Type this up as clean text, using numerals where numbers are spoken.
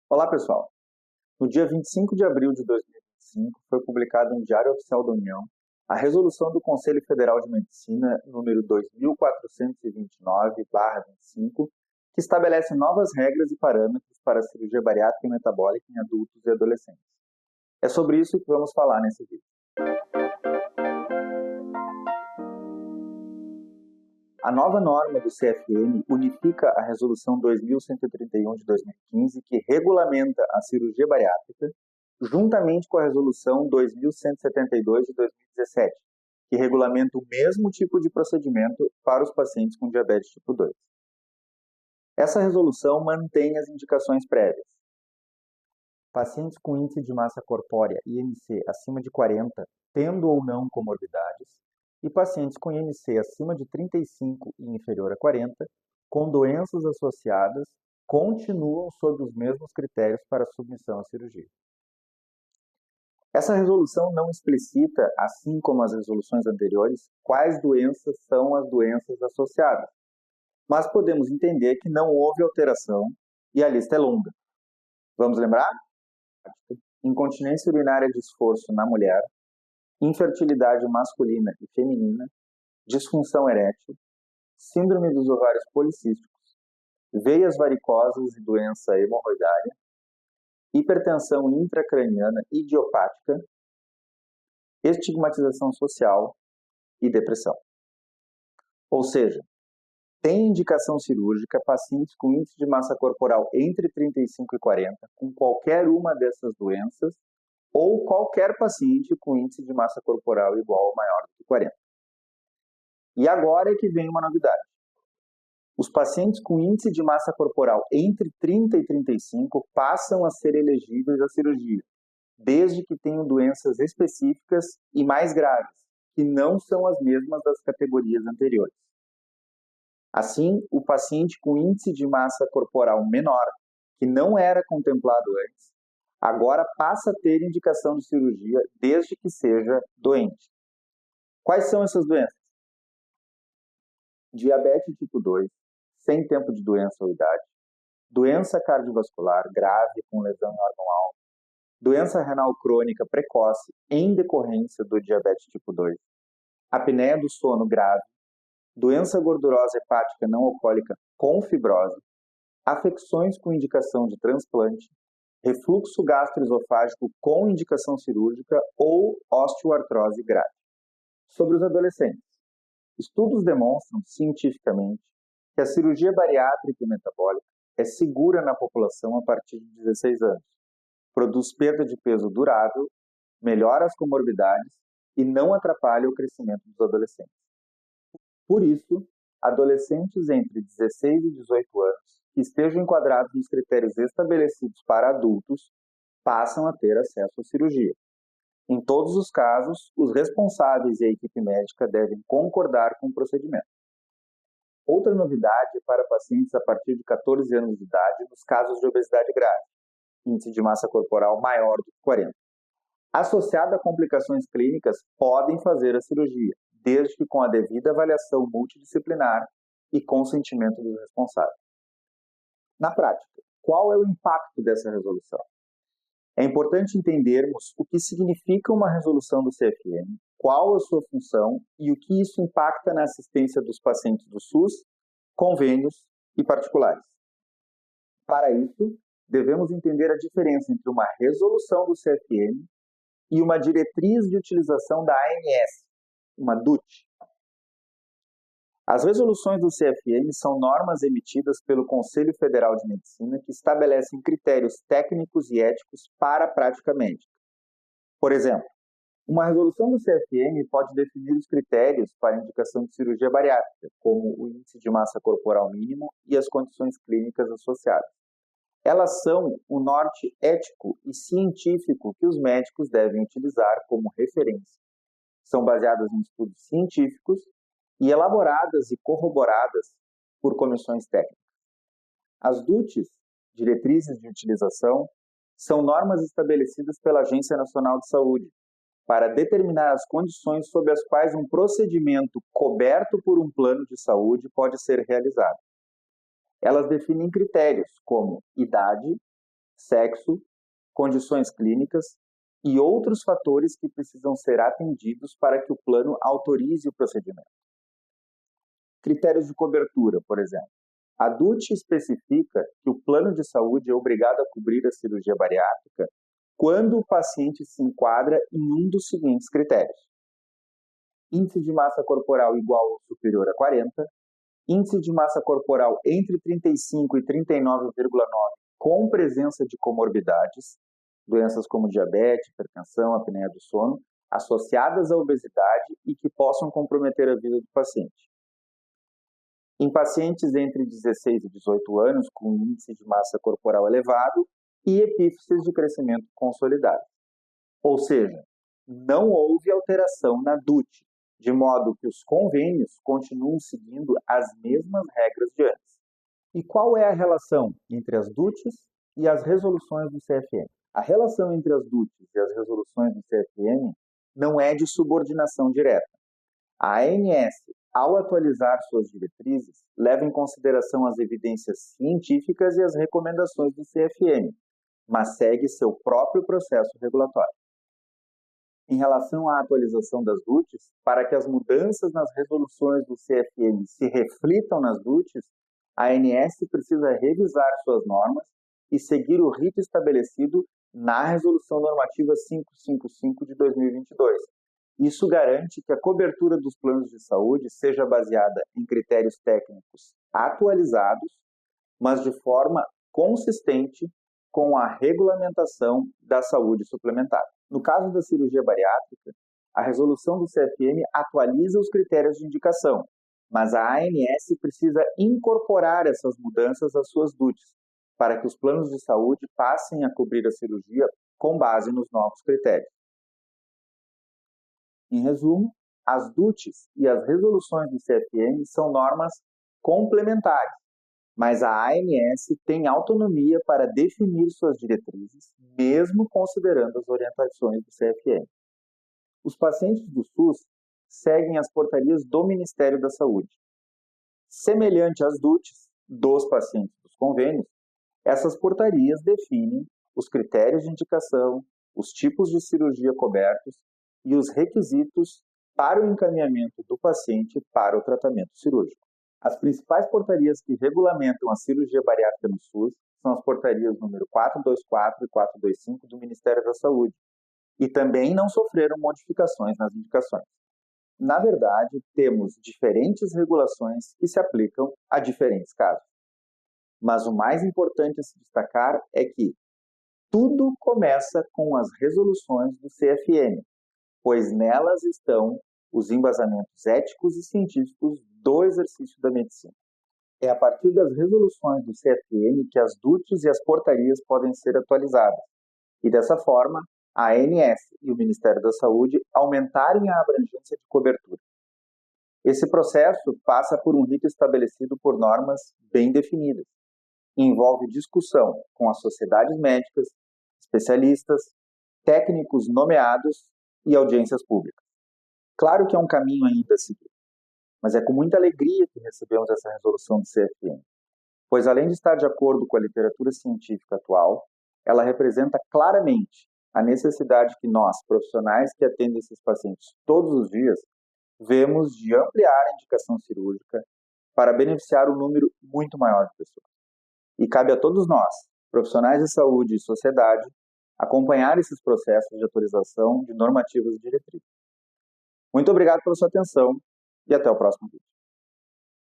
Olá, pessoal. No dia 25 de abril de 2025, foi publicado no Diário Oficial da União a Resolução do Conselho Federal de Medicina número 2429/25, que estabelece novas regras e parâmetros para a cirurgia bariátrica e metabólica em adultos e adolescentes. É sobre isso que vamos falar nesse vídeo. A nova norma do CFM unifica a Resolução 2131 de 2015, que regulamenta a cirurgia bariátrica, juntamente com a Resolução 2172 de 2017, que regulamenta o mesmo tipo de procedimento para os pacientes com diabetes tipo 2. Essa resolução mantém as indicações prévias. Pacientes com índice de massa corpórea, IMC, acima de 40, tendo ou não comorbidades, e pacientes com IMC acima de 35 e inferior a 40, com doenças associadas, continuam sob os mesmos critérios para submissão à cirurgia. Essa resolução não explicita, assim como as resoluções anteriores, quais doenças são as doenças associadas, mas podemos entender que não houve alteração e a lista é longa. Vamos lembrar? Incontinência urinária de esforço na mulher, infertilidade masculina e feminina, disfunção erétil, síndrome dos ovários policísticos, veias varicosas e doença hemorroidária, hipertensão intracraniana idiopática, estigmatização social e depressão. Ou seja, tem indicação cirúrgica pacientes com índice de massa corporal entre 35 e 40, com qualquer uma dessas doenças, ou qualquer paciente com índice de massa corporal igual ou maior do que 40. E agora é que vem uma novidade. Os pacientes com índice de massa corporal entre 30 e 35 passam a ser elegíveis à cirurgia, desde que tenham doenças específicas e mais graves, que não são as mesmas das categorias anteriores. Assim, o paciente com índice de massa corporal menor, que não era contemplado antes, agora passa a ter indicação de cirurgia desde que seja doente. Quais são essas doenças? Diabetes tipo 2, sem tempo de doença ou idade, doença cardiovascular grave com lesão em órgão-alvo, doença renal crônica precoce em decorrência do diabetes tipo 2, apneia do sono grave, doença gordurosa hepática não alcoólica com fibrose, afecções com indicação de transplante, refluxo gastroesofágico com indicação cirúrgica ou osteoartrose grave. Sobre os adolescentes, estudos demonstram cientificamente que a cirurgia bariátrica e metabólica é segura na população a partir de 16 anos, produz perda de peso durável, melhora as comorbidades e não atrapalha o crescimento dos adolescentes. Por isso, adolescentes entre 16 e 18 anos que estejam enquadrados nos critérios estabelecidos para adultos passam a ter acesso à cirurgia. Em todos os casos, os responsáveis e a equipe médica devem concordar com o procedimento. Outra novidade é para pacientes a partir de 14 anos de idade nos casos de obesidade grave, índice de massa corporal maior do que 40. Associado a complicações clínicas, podem fazer a cirurgia, desde que com a devida avaliação multidisciplinar e consentimento dos responsáveis. Na prática, qual é o impacto dessa resolução? É importante entendermos o que significa uma resolução do CFM, qual a sua função e o que isso impacta na assistência dos pacientes do SUS, convênios e particulares. Para isso, devemos entender a diferença entre uma resolução do CFM e uma diretriz de utilização da ANS, uma DUT. As resoluções do CFM são normas emitidas pelo Conselho Federal de Medicina que estabelecem critérios técnicos e éticos para a prática médica. Por exemplo, uma resolução do CFM pode definir os critérios para indicação de cirurgia bariátrica, como o índice de massa corporal mínimo e as condições clínicas associadas. Elas são o norte ético e científico que os médicos devem utilizar como referência. São baseadas em estudos científicos e elaboradas e corroboradas por comissões técnicas. As DUTs, diretrizes de utilização, são normas estabelecidas pela Agência Nacional de Saúde para determinar as condições sob as quais um procedimento coberto por um plano de saúde pode ser realizado. Elas definem critérios como idade, sexo, condições clínicas e outros fatores que precisam ser atendidos para que o plano autorize o procedimento. Critérios de cobertura, por exemplo. A DUT especifica que o plano de saúde é obrigado a cobrir a cirurgia bariátrica quando o paciente se enquadra em um dos seguintes critérios: índice de massa corporal igual ou superior a 40, índice de massa corporal entre 35 e 39,9 com presença de comorbidades, doenças como diabetes, hipertensão, apneia do sono, associadas à obesidade e que possam comprometer a vida do paciente. Em pacientes entre 16 e 18 anos com índice de massa corporal elevado e epífises de crescimento consolidado. Ou seja, não houve alteração na DUT, de modo que os convênios continuam seguindo as mesmas regras de antes. E qual é a relação entre as DUTs e as resoluções do CFM? A relação entre as DUTs e as resoluções do CFM não é de subordinação direta. A ANS, ao atualizar suas diretrizes, leva em consideração as evidências científicas e as recomendações do CFM, mas segue seu próprio processo regulatório. Em relação à atualização das DUTs, para que as mudanças nas resoluções do CFM se reflitam nas DUTs, a ANS precisa revisar suas normas e seguir o rito estabelecido na Resolução Normativa 555 de 2022. Isso garante que a cobertura dos planos de saúde seja baseada em critérios técnicos atualizados, mas de forma consistente com a regulamentação da saúde suplementar. No caso da cirurgia bariátrica, a resolução do CFM atualiza os critérios de indicação, mas a ANS precisa incorporar essas mudanças às suas DUTs, para que os planos de saúde passem a cobrir a cirurgia com base nos novos critérios. Em resumo, as DUTs e as resoluções do CFM são normas complementares, mas a ANS tem autonomia para definir suas diretrizes, mesmo considerando as orientações do CFM. Os pacientes do SUS seguem as portarias do Ministério da Saúde. Semelhante às DUTs dos pacientes dos convênios, essas portarias definem os critérios de indicação, os tipos de cirurgia cobertos e os requisitos para o encaminhamento do paciente para o tratamento cirúrgico. As principais portarias que regulamentam a cirurgia bariátrica no SUS são as portarias número 424 e 425 do Ministério da Saúde, e também não sofreram modificações nas indicações. Na verdade, temos diferentes regulações que se aplicam a diferentes casos. Mas o mais importante a se destacar é que tudo começa com as resoluções do CFM, pois nelas estão os embasamentos éticos e científicos do exercício da medicina. É a partir das resoluções do CFM que as DUTs e as portarias podem ser atualizadas, e dessa forma, a ANS e o Ministério da Saúde aumentarem a abrangência de cobertura. Esse processo passa por um rito estabelecido por normas bem definidas. Envolve discussão com as sociedades médicas, especialistas, técnicos nomeados e audiências públicas. Claro que é um caminho ainda a seguir, mas é com muita alegria que recebemos essa resolução do CFM, pois além de estar de acordo com a literatura científica atual, ela representa claramente a necessidade que nós, profissionais que atendem esses pacientes todos os dias, vemos de ampliar a indicação cirúrgica para beneficiar um número muito maior de pessoas. E cabe a todos nós, profissionais de saúde e sociedade, acompanhar esses processos de atualização de normativas e diretrizes. Muito obrigado pela sua atenção e até o próximo vídeo.